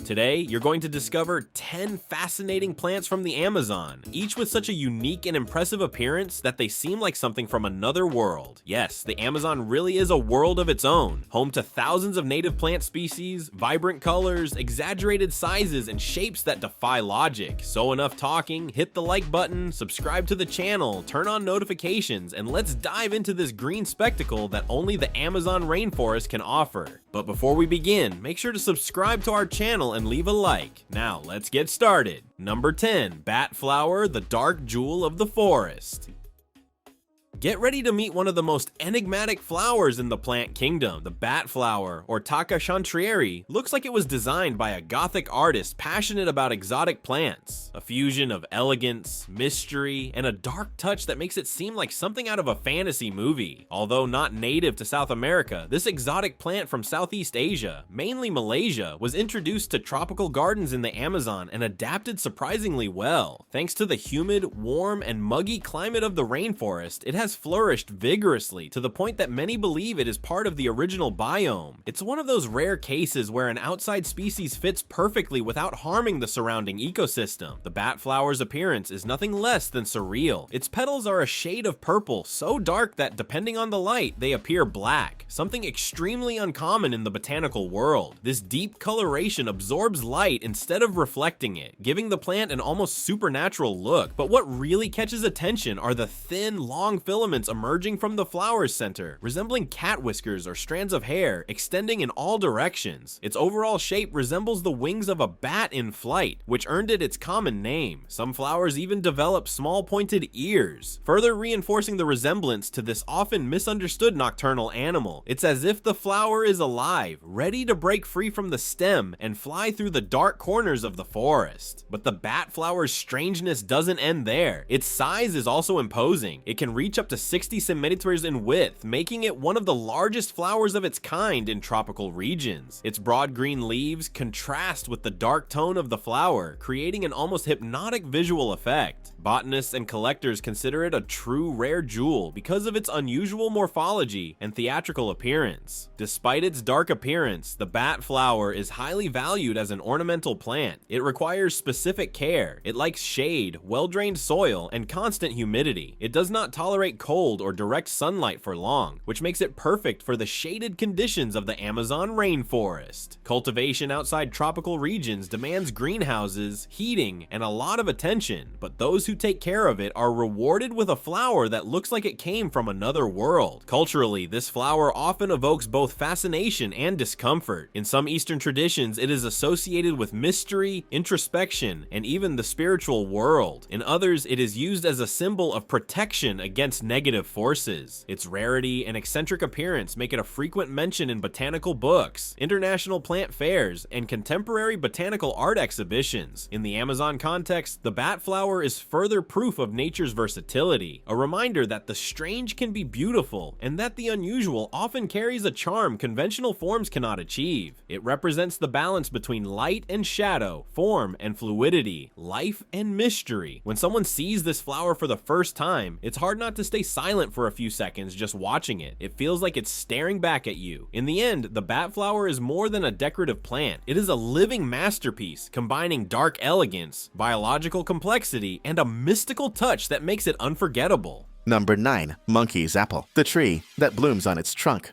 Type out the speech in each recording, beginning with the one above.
Today, you're going to discover 10 fascinating plants from the Amazon, each with such a unique and impressive appearance that they seem like something from another world. Yes, the Amazon really is a world of its own, home to thousands of native plant species, vibrant colors, exaggerated sizes, and shapes that defy logic. So enough talking, hit the like button, subscribe to the channel, turn on notifications, and let's dive into this green spectacle that only the Amazon rainforest can offer. But before we begin, make sure to subscribe to our channel and leave a like. Now, let's get started. Number 10. Bat Flower, the dark jewel of the forest. Get ready to meet one of the most enigmatic flowers in the plant kingdom. The bat flower, or Cacao, looks like it was designed by a gothic artist passionate about exotic plants. A fusion of elegance, mystery, and a dark touch that makes it seem like something out of a fantasy movie. Although not native to South America, this exotic plant from Southeast Asia, mainly Malaysia, was introduced to tropical gardens in the Amazon and adapted surprisingly well. Thanks to the humid, warm, and muggy climate of the rainforest, it has flourished vigorously to the point that many believe it is part of the original biome. It's one of those rare cases where an outside species fits perfectly without harming the surrounding ecosystem. The bat flower's appearance is nothing less than surreal. Its petals are a shade of purple, so dark that depending on the light, they appear black, something extremely uncommon in the botanical world. This deep coloration absorbs light instead of reflecting it, giving the plant an almost supernatural look. But what really catches attention are the thin, long filaments emerging from the flower's center, resembling cat whiskers or strands of hair extending in all directions. Its overall shape resembles the wings of a bat in flight, which earned it its common name. Some flowers even develop small pointed ears, further reinforcing the resemblance to this often misunderstood nocturnal animal. It's as if the flower is alive, ready to break free from the stem and fly through the dark corners of the forest. But the bat flower's strangeness doesn't end there. Its size is also imposing. It can reach up to 60 centimeters in width, making it one of the largest flowers of its kind in tropical regions. Its broad green leaves contrast with the dark tone of the flower, creating an almost hypnotic visual effect. Botanists and collectors consider it a true rare jewel because of its unusual morphology and theatrical appearance. Despite its dark appearance, the bat flower is highly valued as an ornamental plant. It requires specific care. It likes shade, well-drained soil, and constant humidity. It does not tolerate cold or direct sunlight for long, which makes it perfect for the shaded conditions of the Amazon rainforest. Cultivation outside tropical regions demands greenhouses, heating, and a lot of attention, but those who take care of it are rewarded with a flower that looks like it came from another world. Culturally, this flower often evokes both fascination and discomfort. In some Eastern traditions, it is associated with mystery, introspection, and even the spiritual world. In others, it is used as a symbol of protection against negative forces. Its rarity and eccentric appearance make it a frequent mention in botanical books, international plant fairs, and contemporary botanical art exhibitions. In the Amazon context, the bat flower is further proof of nature's versatility, a reminder that the strange can be beautiful and that the unusual often carries a charm conventional forms cannot achieve. It represents the balance between light and shadow, form and fluidity, life and mystery. When someone sees this flower for the first time, it's hard not to stay silent for a few seconds just watching it. It feels like it's staring back at you. In the end, the bat flower is more than a decorative plant. It is a living masterpiece, combining dark elegance, biological complexity, and a mystical touch that makes it unforgettable. Number 9. Monkey's apple, the tree that blooms on its trunk.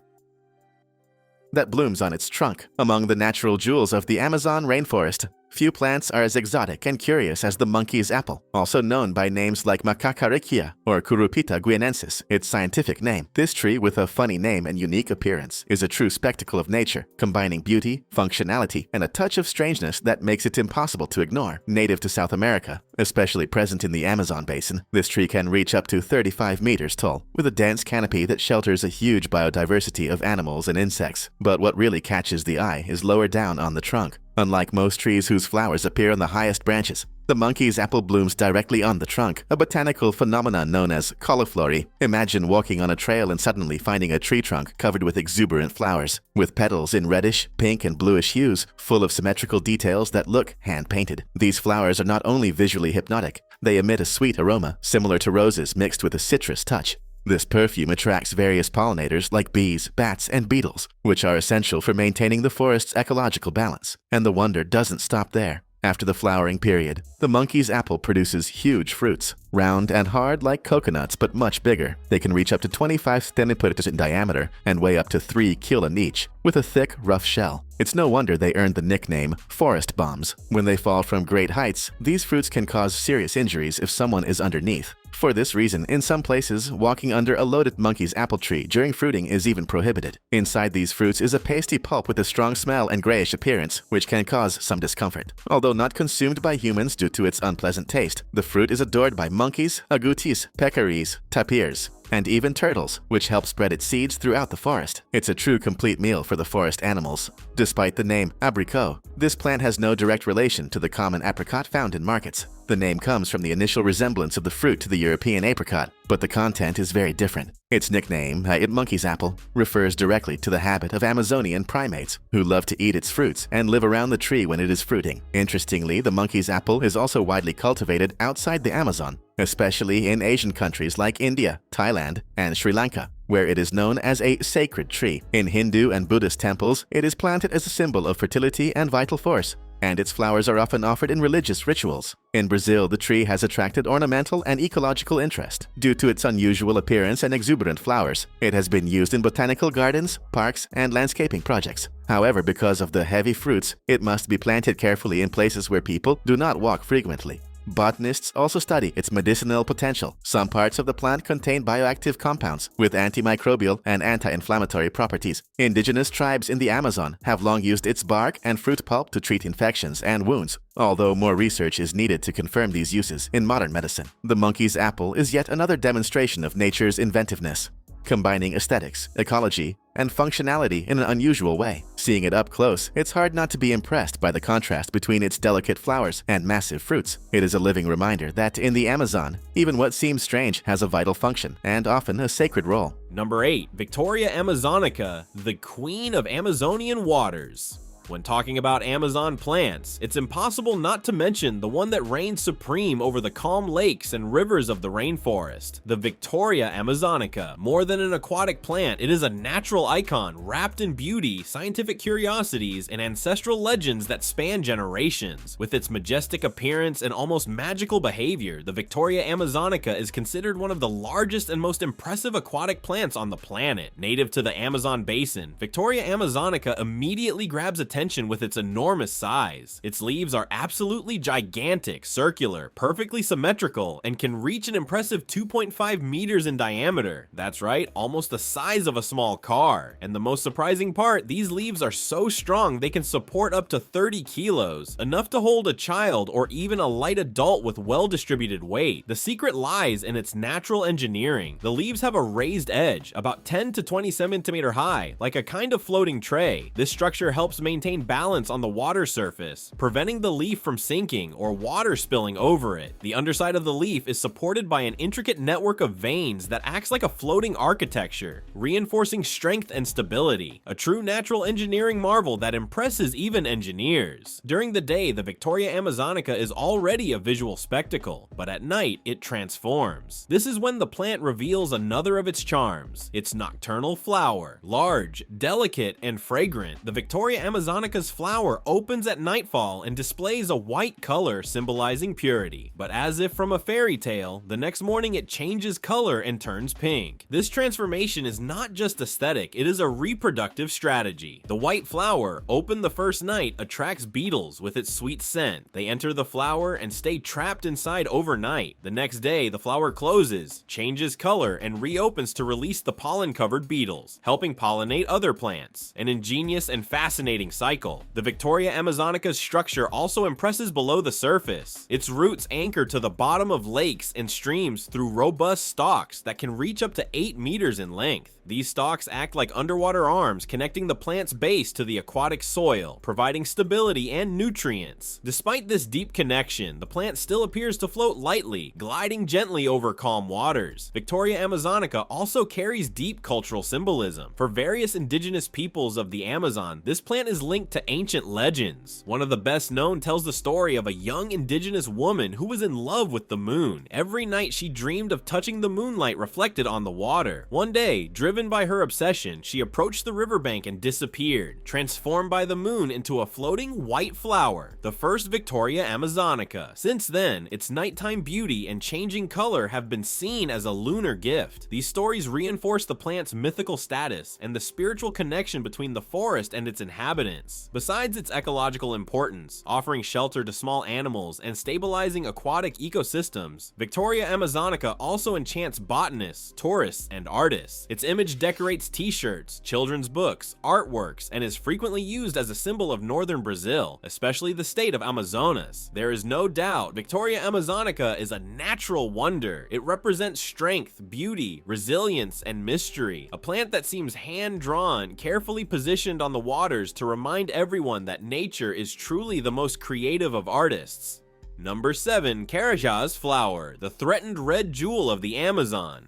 Among the natural jewels of the Amazon rainforest, few plants are as exotic and curious as the monkey's apple, also known by names like Macacaricia or Curupita guianensis, its scientific name. This tree, with a funny name and unique appearance, is a true spectacle of nature, combining beauty, functionality, and a touch of strangeness that makes it impossible to ignore. Native to South America, especially present in the Amazon basin, this tree can reach up to 35 meters tall, with a dense canopy that shelters a huge biodiversity of animals and insects. But what really catches the eye is lower down on the trunk. Unlike most trees whose flowers appear on the highest branches, the monkey's apple blooms directly on the trunk, a botanical phenomenon known as cauliflory. Imagine walking on a trail and suddenly finding a tree trunk covered with exuberant flowers, with petals in reddish, pink, and bluish hues, full of symmetrical details that look hand-painted. These flowers are not only visually hypnotic, they emit a sweet aroma, similar to roses mixed with a citrus touch. This perfume attracts various pollinators like bees, bats, and beetles, which are essential for maintaining the forest's ecological balance. And the wonder doesn't stop there. After the flowering period, the monkey's apple produces huge fruits, round and hard like coconuts but much bigger. They can reach up to 25 centimeters in diameter and weigh up to 3 kilon each, with a thick, rough shell. It's no wonder they earned the nickname forest bombs. When they fall from great heights, these fruits can cause serious injuries if someone is underneath. For this reason, in some places, walking under a loaded monkey's apple tree during fruiting is even prohibited. Inside these fruits is a pasty pulp with a strong smell and grayish appearance, which can cause some discomfort. Although not consumed by humans due to its unpleasant taste, the fruit is adored by monkeys, agoutis, peccaries, tapirs, and even turtles, which help spread its seeds throughout the forest. It's a true complete meal for the forest animals. Despite the name abricot, this plant has no direct relation to the common apricot found in markets. The name comes from the initial resemblance of the fruit to the European apricot, but the content is very different. Its nickname, monkey's apple, refers directly to the habit of Amazonian primates, who love to eat its fruits and live around the tree when it is fruiting. Interestingly, the monkey's apple is also widely cultivated outside the Amazon, especially in Asian countries like India, Thailand, and Sri Lanka, where it is known as a sacred tree. In Hindu and Buddhist temples, it is planted as a symbol of fertility and vital force, and its flowers are often offered in religious rituals. In Brazil, the tree has attracted ornamental and ecological interest. Due to its unusual appearance and exuberant flowers, it has been used in botanical gardens, parks, and landscaping projects. However, because of the heavy fruits, it must be planted carefully in places where people do not walk frequently. Botanists also study its medicinal potential. Some parts of the plant contain bioactive compounds with antimicrobial and anti-inflammatory properties. Indigenous tribes in the Amazon have long used its bark and fruit pulp to treat infections and wounds, although more research is needed to confirm these uses in modern medicine. The monkey's apple is yet another demonstration of nature's inventiveness, combining aesthetics, ecology, and functionality in an unusual way. Seeing it up close, it's hard not to be impressed by the contrast between its delicate flowers and massive fruits. It is a living reminder that in the Amazon, even what seems strange has a vital function and often a sacred role. Number 8. Victoria Amazonica, the queen of Amazonian waters. When talking about Amazon plants, it's impossible not to mention the one that reigns supreme over the calm lakes and rivers of the rainforest, the Victoria Amazonica. More than an aquatic plant, it is a natural icon wrapped in beauty, scientific curiosities, and ancestral legends that span generations. With its majestic appearance and almost magical behavior, the Victoria Amazonica is considered one of the largest and most impressive aquatic plants on the planet. Native to the Amazon basin, Victoria Amazonica immediately grabs attention with its enormous size. Its leaves are absolutely gigantic, circular, perfectly symmetrical, and can reach an impressive 2.5 meters in diameter. That's right, almost the size of a small car. And the most surprising part, these leaves are so strong they can support up to 30 kilos, enough to hold a child or even a light adult with well-distributed weight. The secret lies in its natural engineering. The leaves have a raised edge, about 10 to 20 centimeter high, like a kind of floating tray. This structure helps maintain balance on the water surface, preventing the leaf from sinking or water spilling over it. The underside of the leaf is supported by an intricate network of veins that acts like a floating architecture, reinforcing strength and stability. A true natural engineering marvel that impresses even engineers. During the day, the Victoria Amazonica is already a visual spectacle, but at night, it transforms. This is when the plant reveals another of its charms, its nocturnal flower. Large, delicate, and fragrant, the Victoria Amazonica's flower opens at nightfall and displays a white color symbolizing purity. But as if from a fairy tale, the next morning it changes color and turns pink. This transformation is not just aesthetic, it is a reproductive strategy. The white flower, opened the first night, attracts beetles with its sweet scent. They enter the flower and stay trapped inside overnight. The next day, the flower closes, changes color, and reopens to release the pollen-covered beetles, helping pollinate other plants. An ingenious and fascinating cycle. The Victoria Amazonica's structure also impresses below the surface. Its roots anchor to the bottom of lakes and streams through robust stalks that can reach up to 8 meters in length. These stalks act like underwater arms connecting the plant's base to the aquatic soil, providing stability and nutrients. Despite this deep connection, the plant still appears to float lightly, gliding gently over calm waters. Victoria Amazonica also carries deep cultural symbolism. For various indigenous peoples of the Amazon, this plant is linked to ancient legends. One of the best known tells the story of a young indigenous woman who was in love with the moon. Every night she dreamed of touching the moonlight reflected on the water. One day, driven by her obsession, she approached the riverbank and disappeared, transformed by the moon into a floating white flower, the first Victoria amazonica. Since then, its nighttime beauty and changing color have been seen as a lunar gift. These stories reinforce the plant's mythical status and the spiritual connection between the forest and its inhabitants. Besides its ecological importance, offering shelter to small animals and stabilizing aquatic ecosystems, Victoria amazonica also enchants botanists, tourists, and artists. Its image decorates t-shirts, children's books, artworks, and is frequently used as a symbol of northern Brazil, especially the state of Amazonas. There is no doubt Victoria amazonica is a natural wonder. It represents strength, beauty, resilience, and mystery. A plant that seems hand-drawn, carefully positioned on the waters to remind everyone that nature is truly the most creative of artists. Number 7. Kajas Flower, the threatened red jewel of the Amazon.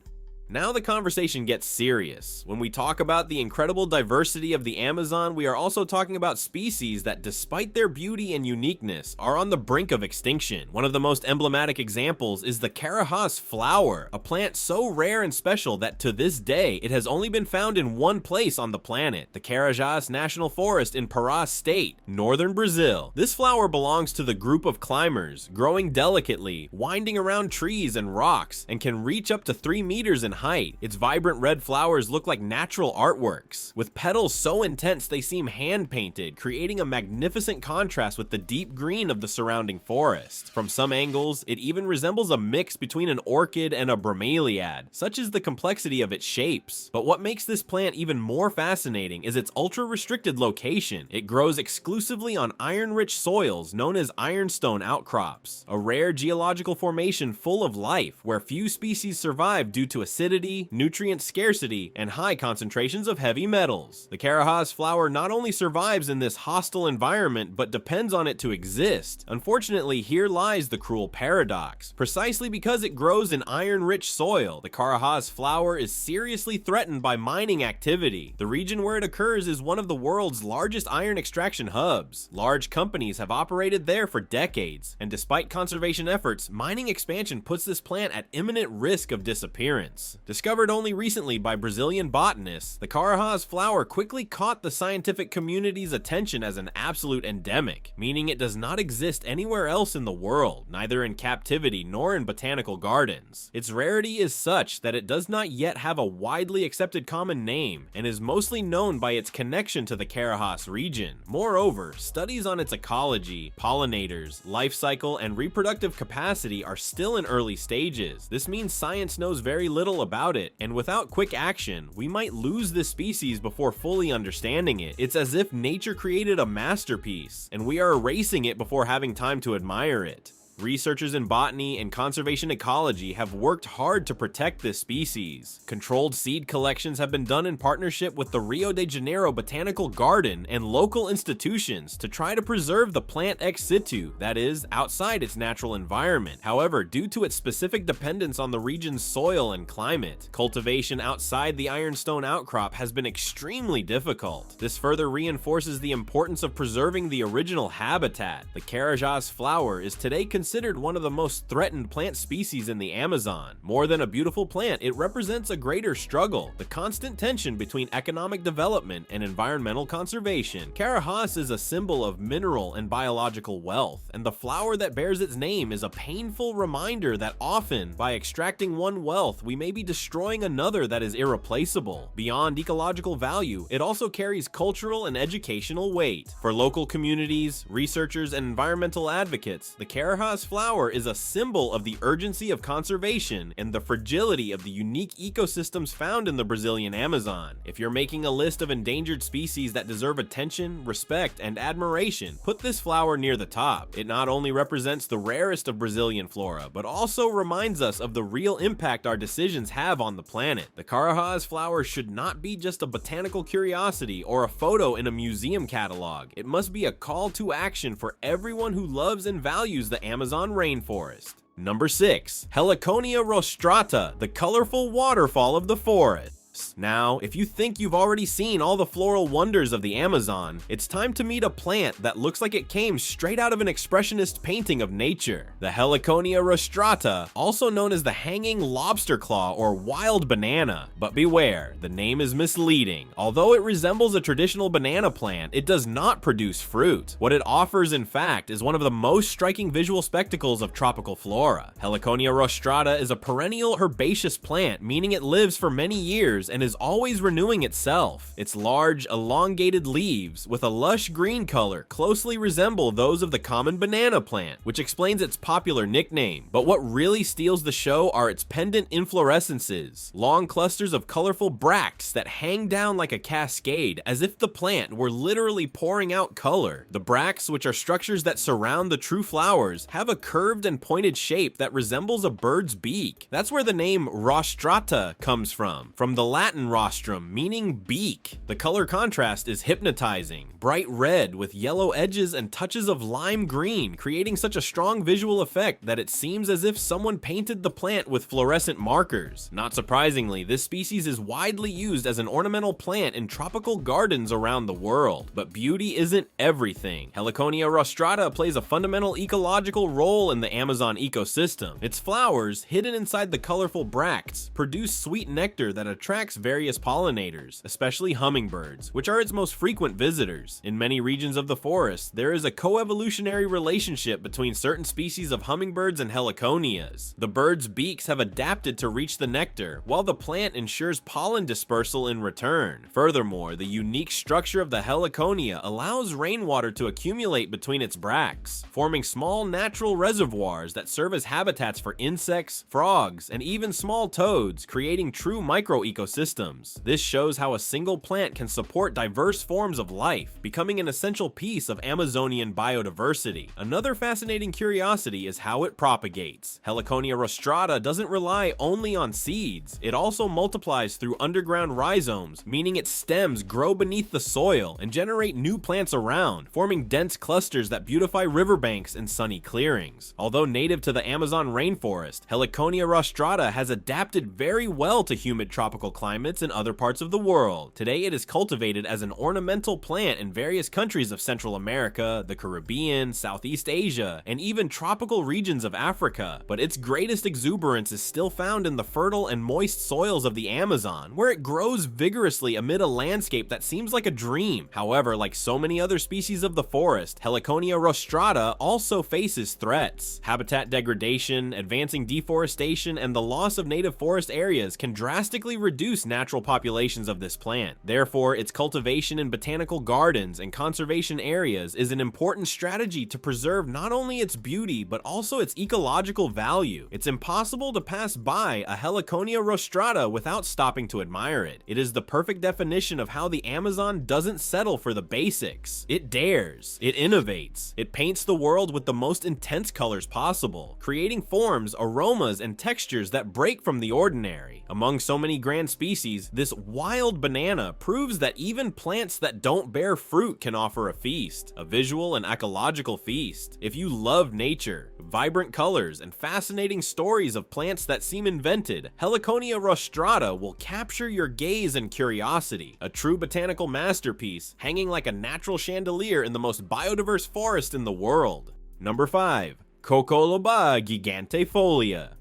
Now the conversation gets serious. When we talk about the incredible diversity of the Amazon, we are also talking about species that, despite their beauty and uniqueness, are on the brink of extinction. One of the most emblematic examples is the Kajas Flower, a plant so rare and special that to this day, it has only been found in one place on the planet, the Kajas National Forest in Pará State, northern Brazil. This flower belongs to the group of climbers, growing delicately, winding around trees and rocks, and can reach up to 3 meters in height. Its vibrant red flowers look like natural artworks, with petals so intense they seem hand-painted, creating a magnificent contrast with the deep green of the surrounding forest. From some angles, it even resembles a mix between an orchid and a bromeliad. Such is the complexity of its shapes. But what makes this plant even more fascinating is its ultra-restricted location. It grows exclusively on iron-rich soils known as ironstone outcrops, a rare geological formation full of life where few species survive due to acidity, nutrient scarcity, and high concentrations of heavy metals. The Kajas flower not only survives in this hostile environment, but depends on it to exist. Unfortunately, here lies the cruel paradox. Precisely because it grows in iron-rich soil, the Kajas flower is seriously threatened by mining activity. The region where it occurs is one of the world's largest iron extraction hubs. Large companies have operated there for decades, and despite conservation efforts, mining expansion puts this plant at imminent risk of disappearance. Discovered only recently by Brazilian botanists, the Kajas flower quickly caught the scientific community's attention as an absolute endemic, meaning it does not exist anywhere else in the world, neither in captivity nor in botanical gardens. Its rarity is such that it does not yet have a widely accepted common name, and is mostly known by its connection to the Kajas region. Moreover, studies on its ecology, pollinators, life cycle, and reproductive capacity are still in early stages. This means science knows very little about it, and without quick action, we might lose this species before fully understanding it. It's as if nature created a masterpiece, and we are erasing it before having time to admire it. Researchers in botany and conservation ecology have worked hard to protect this species. Controlled seed collections have been done in partnership with the Rio de Janeiro Botanical Garden and local institutions to try to preserve the plant ex situ, that is, outside its natural environment. However, due to its specific dependence on the region's soil and climate, cultivation outside the ironstone outcrop has been extremely difficult. This further reinforces the importance of preserving the original habitat. The Kajas flower is today considered one of the most threatened plant species in the Amazon. More than a beautiful plant, it represents a greater struggle, the constant tension between economic development and environmental conservation. Kajas is a symbol of mineral and biological wealth, and the flower that bears its name is a painful reminder that often, by extracting one wealth, we may be destroying another that is irreplaceable. Beyond ecological value, it also carries cultural and educational weight. For local communities, researchers, and environmental advocates, the Kajas flower is a symbol of the urgency of conservation and the fragility of the unique ecosystems found in the Brazilian Amazon. If you're making a list of endangered species that deserve attention, respect, and admiration, put this flower near the top. It not only represents the rarest of Brazilian flora, but also reminds us of the real impact our decisions have on the planet. The Kajas flower should not be just a botanical curiosity or a photo in a museum catalog. It must be a call to action for everyone who loves and values the Amazon rainforest. Number 6. Helakonia Rostrada, the colorful waterfall of the forest. Now, if you think you've already seen all the floral wonders of the Amazon, it's time to meet a plant that looks like it came straight out of an expressionist painting of nature. The Helakonia Rostrada, also known as the hanging lobster claw or wild banana. But beware, the name is misleading. Although it resembles a traditional banana plant, it does not produce fruit. What it offers, in fact, is one of the most striking visual spectacles of tropical flora. Helakonia Rostrada is a perennial herbaceous plant, meaning it lives for many years and is always renewing itself. Its large, elongated leaves, with a lush green color, closely resemble those of the common banana plant, which explains its popular nickname. But what really steals the show are its pendant inflorescences, long clusters of colorful bracts that hang down like a cascade, as if the plant were literally pouring out color. The bracts, which are structures that surround the true flowers, have a curved and pointed shape that resembles a bird's beak. That's where the name Rostrata comes from the Latin rostrum, meaning beak. The color contrast is hypnotizing, bright red with yellow edges and touches of lime green, creating such a strong visual effect that it seems as if someone painted the plant with fluorescent markers. Not surprisingly, this species is widely used as an ornamental plant in tropical gardens around the world. But beauty isn't everything. Helakonia Rostrada plays a fundamental ecological role in the Amazon ecosystem. Its flowers, hidden inside the colorful bracts, produce sweet nectar that attracts various pollinators, especially hummingbirds, which are its most frequent visitors. In many regions of the forest, there is a coevolutionary relationship between certain species of hummingbirds and heliconias. The birds' beaks have adapted to reach the nectar, while the plant ensures pollen dispersal in return. Furthermore, the unique structure of the heliconia allows rainwater to accumulate between its bracts, forming small natural reservoirs that serve as habitats for insects, frogs, and even small toads, creating true microecosystems. This shows how a single plant can support diverse forms of life, becoming an essential piece of Amazonian biodiversity. Another fascinating curiosity is how it propagates. Helakonia Rostrada doesn't rely only on seeds. It also multiplies through underground rhizomes, meaning its stems grow beneath the soil and generate new plants around, forming dense clusters that beautify riverbanks and sunny clearings. Although native to the Amazon rainforest, Helakonia Rostrada has adapted very well to humid tropical climates in other parts of the world. Today it is cultivated as an ornamental plant in various countries of Central America, the Caribbean, Southeast Asia, and even tropical regions of Africa. But its greatest exuberance is still found in the fertile and moist soils of the Amazon, where it grows vigorously amid a landscape that seems like a dream. However, like so many other species of the forest, Helakonia Rostrada also faces threats. Habitat degradation, advancing deforestation, and the loss of native forest areas can drastically reduce natural populations of this plant. Therefore, its cultivation in botanical gardens and conservation areas is an important strategy to preserve not only its beauty, but also its ecological value. It's impossible to pass by a Helakonia Rostrada without stopping to admire it. It is the perfect definition of how the Amazon doesn't settle for the basics. It dares, it innovates, it paints the world with the most intense colors possible, creating forms, aromas, and textures that break from the ordinary. Among so many grand species, this wild banana proves that even plants that don't bear fruit can offer a feast, a visual and ecological feast. If you love nature, vibrant colors, and fascinating stories of plants that seem invented, Helakonia Rostrada will capture your gaze and curiosity, a true botanical masterpiece hanging like a natural chandelier in the most biodiverse forest in the world. Number 5. Loba gigantefolia.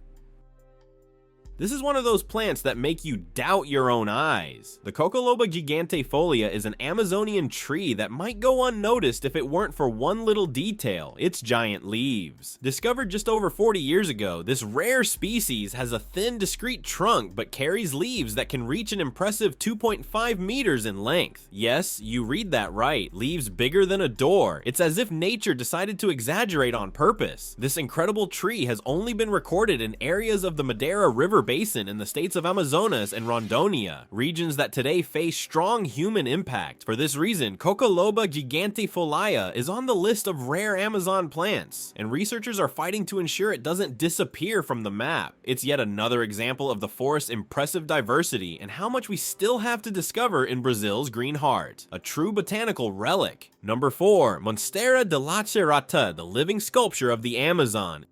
This is one of those plants that make you doubt your own eyes. The Loba gigantefolia is an Amazonian tree that might go unnoticed if it weren't for one little detail: its giant leaves. Discovered just over 40 years ago, this rare species has a thin, discreet trunk but carries leaves that can reach an impressive 2.5 meters in length. Yes, you read that right, leaves bigger than a door. It's as if nature decided to exaggerate on purpose. This incredible tree has only been recorded in areas of the Madeira River Basin in the states of Amazonas and Rondônia, regions that today face strong human impact. For this reason, Loba gigantefolia is on the list of rare Amazon plants, and researchers are fighting to ensure it doesn't disappear from the map. It's yet another example of the forest's impressive diversity and how much we still have to discover in Brazil's Green Heart, a true botanical relic. Number 4. Monstera de Latererata, the living sculpture of the Amazon.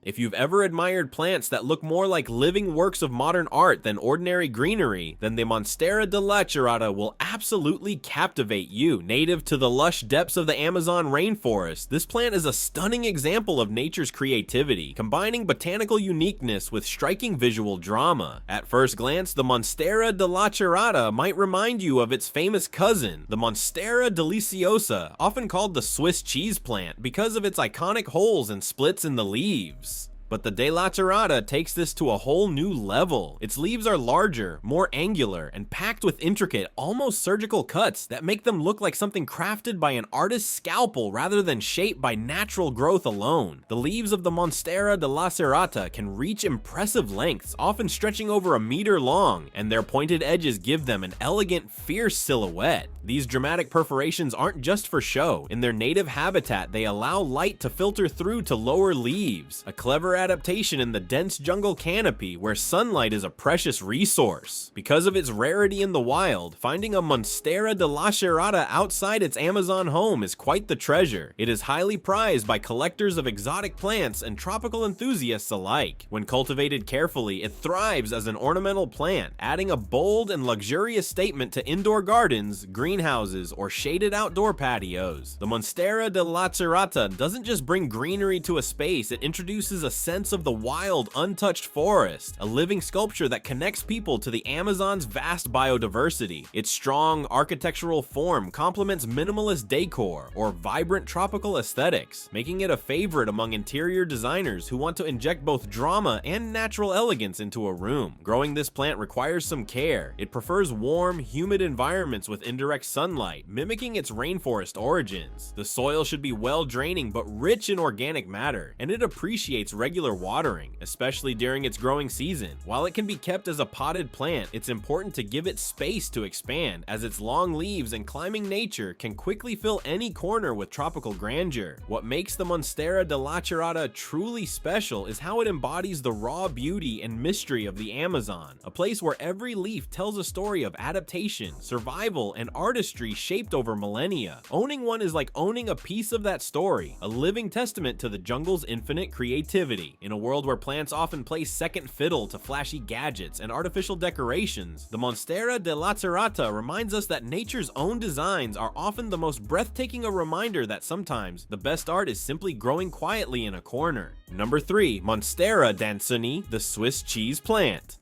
If you've ever admired plants that look more like living works of modern art than ordinary greenery, then the Monstera de Latererata will absolutely captivate you. Native to the lush depths of the Amazon rainforest, this plant is a stunning example of nature's creativity, combining botanical uniqueness with striking visual drama. At first glance, the Monstera de Latererata might remind you of its famous cousin, the Monstera deliciosa, often called the Swiss cheese plant because of its iconic holes and splits in the leaves. But the De Latererata takes this to a whole new level. Its leaves are larger, more angular, and packed with intricate, almost surgical cuts that make them look like something crafted by an artist's scalpel rather than shaped by natural growth alone. The leaves of the Monstera de Latererata can reach impressive lengths, often stretching over a meter long, and their pointed edges give them an elegant, fierce silhouette. These dramatic perforations aren't just for show. In their native habitat, they allow light to filter through to lower leaves, a clever adaptation in the dense jungle canopy where sunlight is a precious resource. Because of its rarity in the wild, finding a Monstera de Latererata outside its Amazon home is quite the treasure. It is highly prized by collectors of exotic plants and tropical enthusiasts alike. When cultivated carefully, it thrives as an ornamental plant, adding a bold and luxurious statement to indoor gardens, greenhouses, or shaded outdoor patios. The Monstera de Latererata doesn't just bring greenery to a space, it introduces a sense of the wild, untouched forest, a living sculpture that connects people to the Amazon's vast biodiversity. Its strong architectural form complements minimalist decor or vibrant tropical aesthetics, making it a favorite among interior designers who want to inject both drama and natural elegance into a room. Growing this plant requires some care. It prefers warm, humid environments with indirect sunlight, mimicking its rainforest origins. The soil should be well draining but rich in organic matter, and it appreciates regular watering, especially during its growing season. While it can be kept as a potted plant, it's important to give it space to expand, as its long leaves and climbing nature can quickly fill any corner with tropical grandeur. What makes the Monstera de Latererata truly special is how it embodies the raw beauty and mystery of the Amazon, a place where every leaf tells a story of adaptation, survival, and artistry shaped over millennia. Owning one is like owning a piece of that story, a living testament to the jungle's infinite creativity. In a world where plants often play second fiddle to flashy gadgets and artificial decorations, the Monstera de Latererata reminds us that nature's own designs are often the most breathtaking, a reminder that sometimes the best art is simply growing quietly in a corner. Number 3. Monstera Dansuni, the Swiss cheese plant.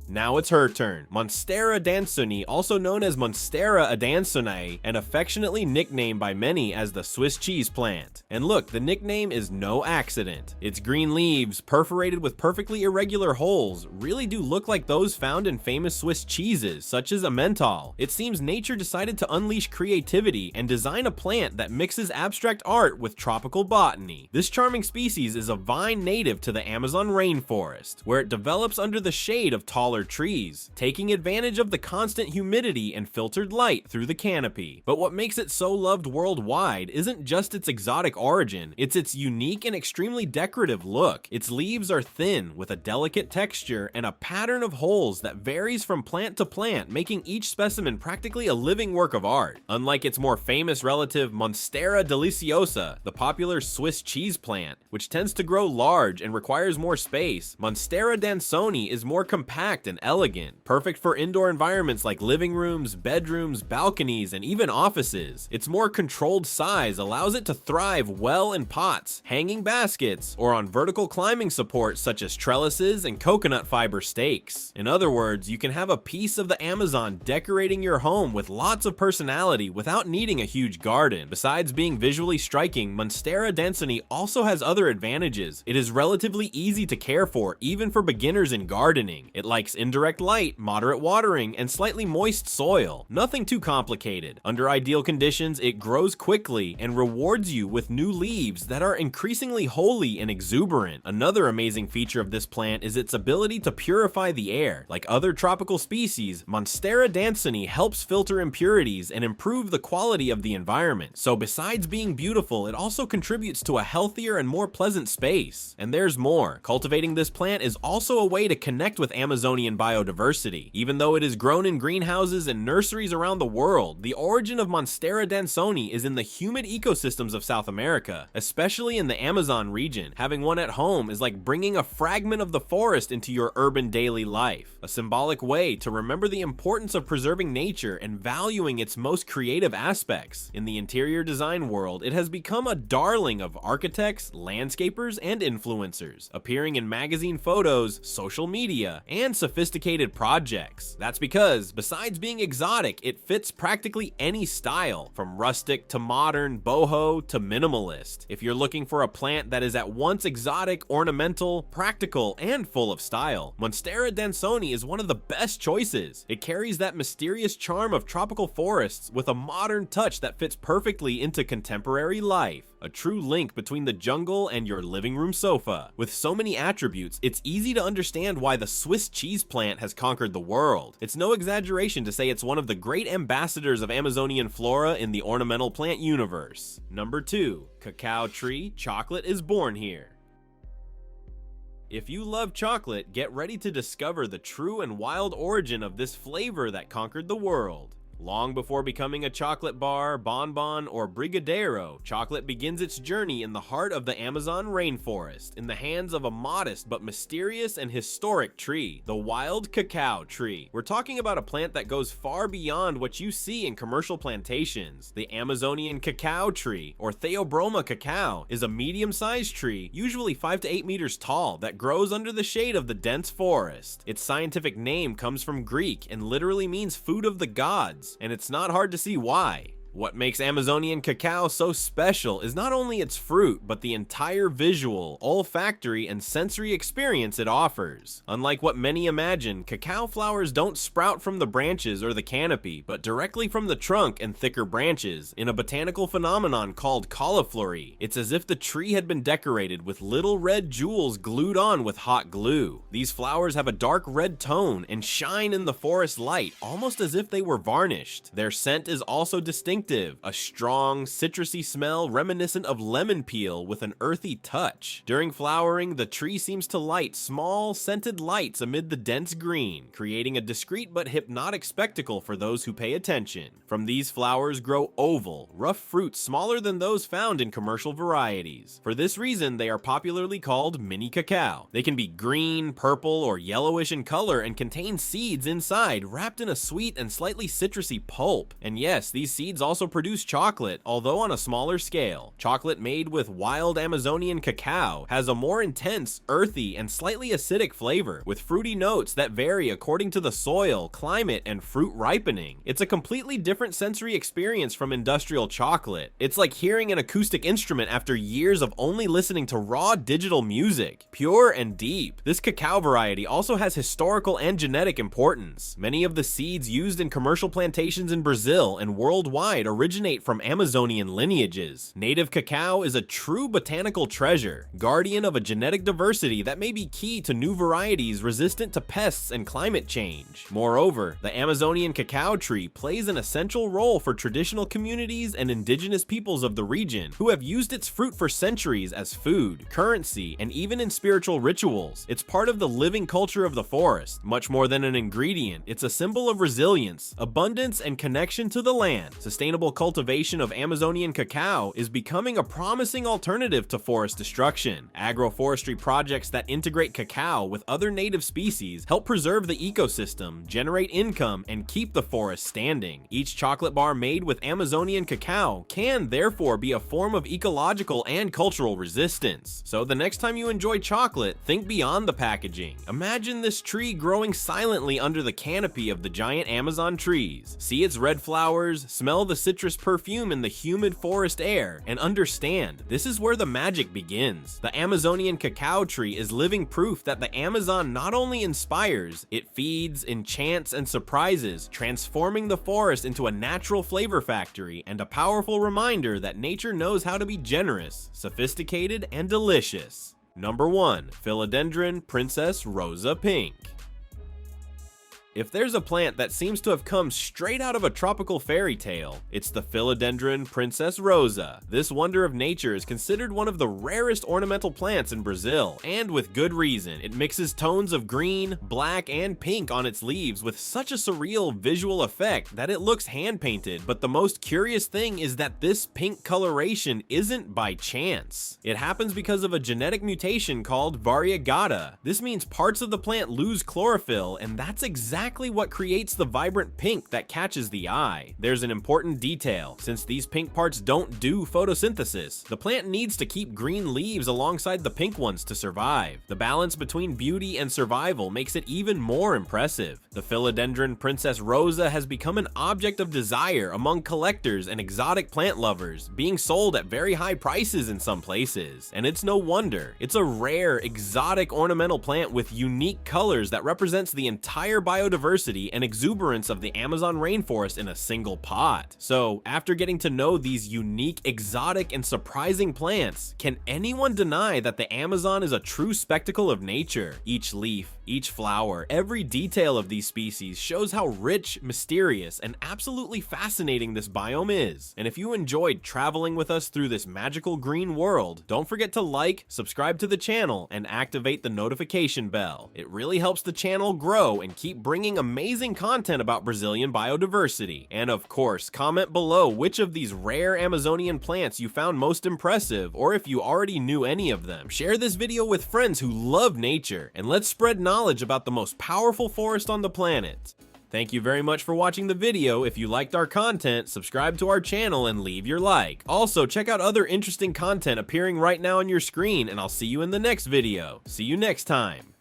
Now it's her turn. Monstera Dansuni, also known as Monstera Dansuni, and affectionately nicknamed by many as the Swiss cheese plant. And look, the nickname is no accident. Its green leaves, perforated with perfectly irregular holes, really do look like those found in famous Swiss cheeses, such as Emmental. It seems nature decided to unleash creativity and design a plant that mixes abstract art with tropical botany. This charming species is a vine native to the Amazon rainforest, where it develops under the shade of taller trees, taking advantage of the constant humidity and filtered light through the canopy. But what makes it so loved worldwide isn't just its exotic origin, it's its unique and extremely decorative look. Its leaves are thin, with a delicate texture and a pattern of holes that varies from plant to plant, making each specimen practically a living work of art. Unlike its more famous relative Monstera deliciosa, the popular Swiss cheese plant, which tends to grow large and requires more space, Monstera Dansuni is more compact and elegant, perfect for indoor environments like living rooms, bedrooms, balconies, and even offices. Its more controlled size allows it to thrive well in pots, hanging baskets, or on vertical climbing supports such as trellises and coconut fiber stakes. In other words, you can have a piece of the Amazon decorating your home with lots of personality without needing a huge garden. Besides being visually striking, Monstera Dansuni also has other advantages. It is relatively easy to care for, even for beginners in gardening. It likes indirect light, moderate watering, and slightly moist soil. Nothing too complicated. Under ideal conditions, it grows quickly and rewards you with new leaves that are increasingly holy and exuberant. Another amazing feature of this plant is its ability to purify the air. Like other tropical species, Monstera Dansuni helps filter impurities and improve the quality of the environment. So besides being beautiful, it also contributes to a healthier and more pleasant space. And there's more. Cultivating this plant is also a way to connect with Amazonian Amazonian biodiversity. Even though it is grown in greenhouses and nurseries around the world, the origin of Monstera Dansuni is in the humid ecosystems of South America, especially in the Amazon region. Having one at home is like bringing a fragment of the forest into your urban daily life, a symbolic way to remember the importance of preserving nature and valuing its most creative aspects. In the interior design world, it has become a darling of architects, landscapers, and influencers, appearing in magazine photos, social media, and sophisticated projects. That's because, besides being exotic, it fits practically any style, from rustic to modern, boho to minimalist. If you're looking for a plant that is at once exotic, ornamental, practical, and full of style, Monstera Dansuni is one of the best choices. It carries that mysterious charm of tropical forests with a modern touch that fits perfectly into contemporary life. A true link between the jungle and your living room sofa. With so many attributes, it's easy to understand why the Swiss cheese plant has conquered the world. It's no exaggeration to say it's one of the great ambassadors of Amazonian flora in the ornamental plant universe. Number 2. Cacao Tree. Chocolate is born here. If you love chocolate, get ready to discover the true and wild origin of this flavor that conquered the world. Long before becoming a chocolate bar, bonbon, or brigadeiro, chocolate begins its journey in the heart of the Amazon rainforest, in the hands of a modest but mysterious and historic tree, the wild cacao tree. We're talking about a plant that goes far beyond what you see in commercial plantations. The Amazonian cacao tree, or Theobroma cacao, is a medium-sized tree, usually 5 to 8 meters tall, that grows under the shade of the dense forest. Its scientific name comes from Greek and literally means food of the gods. And it's not hard to see why. What makes Amazonian cacao so special is not only its fruit, but the entire visual, olfactory, and sensory experience it offers. Unlike what many imagine, cacao flowers don't sprout from the branches or the canopy, but directly from the trunk and thicker branches, in a botanical phenomenon called cauliflory. It's as if the tree had been decorated with little red jewels glued on with hot glue. These flowers have a dark red tone and shine in the forest light, almost as if they were varnished. Their scent is also distinctive, a strong, citrusy smell reminiscent of lemon peel with an earthy touch. During flowering, the tree seems to light small, scented lights amid the dense green, creating a discreet but hypnotic spectacle for those who pay attention. From these flowers grow oval, rough fruits smaller than those found in commercial varieties. For this reason, they are popularly called mini cacao. They can be green, purple, or yellowish in color and contain seeds inside, wrapped in a sweet and slightly citrusy pulp. And yes, these seeds also produce chocolate, although on a smaller scale. Chocolate made with wild Amazonian cacao has a more intense, earthy, and slightly acidic flavor, with fruity notes that vary according to the soil, climate, and fruit ripening. It's a completely different sensory experience from industrial chocolate. It's like hearing an acoustic instrument after years of only listening to raw digital music. Pure and deep. This cacao variety also has historical and genetic importance. Many of the seeds used in commercial plantations in Brazil and worldwide originate from Amazonian lineages. Native cacao is a true botanical treasure, guardian of a genetic diversity that may be key to new varieties resistant to pests and climate change. Moreover, the Amazonian cacao tree plays an essential role for traditional communities and indigenous peoples of the region who have used its fruit for centuries as food, currency, and even in spiritual rituals. It's part of the living culture of the forest. Much more than an ingredient, it's a symbol of resilience, abundance, and connection to the land. Sustainable cultivation of Amazonian cacao is becoming a promising alternative to forest destruction. Agroforestry projects that integrate cacao with other native species help preserve the ecosystem, generate income, and keep the forest standing. Each chocolate bar made with Amazonian cacao can therefore be a form of ecological and cultural resistance. So the next time you enjoy chocolate, think beyond the packaging. Imagine this tree growing silently under the canopy of the giant Amazon trees. See its red flowers, smell the citrus perfume in the humid forest air, and understand, this is where the magic begins. The Amazonian cacao tree is living proof that the Amazon not only inspires, it feeds, enchants, and surprises, transforming the forest into a natural flavor factory and a powerful reminder that nature knows how to be generous, sophisticated, and delicious. Number 1. Filidendrin Princess Rosa Pink. If there's a plant that seems to have come straight out of a tropical fairy tale, it's the Filidendrin Princess Rosa. This wonder of nature is considered one of the rarest ornamental plants in Brazil, and with good reason. It mixes tones of green, black, and pink on its leaves with such a surreal visual effect that it looks hand-painted, but the most curious thing is that this pink coloration isn't by chance. It happens because of a genetic mutation called variegata. This means parts of the plant lose chlorophyll, and that's exactly what creates the vibrant pink that catches the eye. There's an important detail. Since these pink parts don't do photosynthesis, the plant needs to keep green leaves alongside the pink ones to survive. The balance between beauty and survival makes it even more impressive. The Filidendrin Princess Rosa has become an object of desire among collectors and exotic plant lovers, being sold at very high prices in some places. And it's no wonder. It's a rare, exotic ornamental plant with unique colors that represents the entire biodiversity and exuberance of the Amazon rainforest in a single pot. So, after getting to know these unique, exotic, and surprising plants, can anyone deny that the Amazon is a true spectacle of nature? Each leaf, each flower, every detail of these species shows how rich, mysterious, and absolutely fascinating this biome is. And if you enjoyed traveling with us through this magical green world, don't forget to like, subscribe to the channel, and activate the notification bell. It really helps the channel grow and keep bringing amazing content about Brazilian biodiversity. And of course, comment below which of these rare Amazonian plants you found most impressive, or if you already knew any of them. Share this video with friends who love nature, and let's spread knowledge about the most powerful forest on the planet. Thank you very much for watching the video. If you liked our content, subscribe to our channel and leave your like. Also, check out other interesting content appearing right now on your screen, and I'll see you in the next video. See you next time.